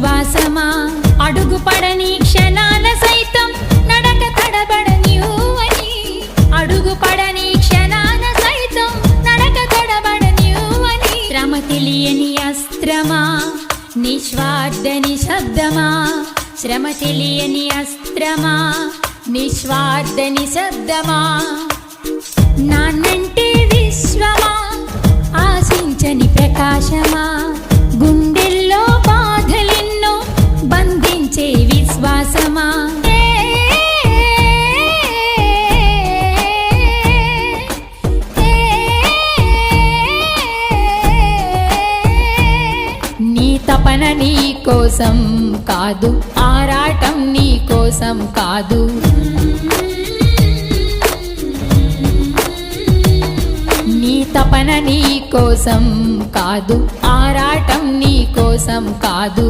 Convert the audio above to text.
విశ్వాసమా అడుగుపడని క్షణాన సైతం నడక తడబడనివ్వని అడుగుపడని క్షణాన సైతం నడక తడబడనివ్వని శ్రమ తెలియని అస్త్రమా నిస్వార్థ నిశ్శబ్దమా శ్రమ తెలియని అస్త్రమా నిస్వార్థ నిశ్శబ్దమా నాన్నంటే విశ్వమా ఆశించని ప్రకాశమా గుండెల్లో బాధలెన్నో బంధించే విశ్వాసమా నీ తపన నీ కోసం కాదు ఆరాటం నీ కోసం కాదు నీ తపన నీ కోసం కాదు ఆరాటం నీ కోసం కాదు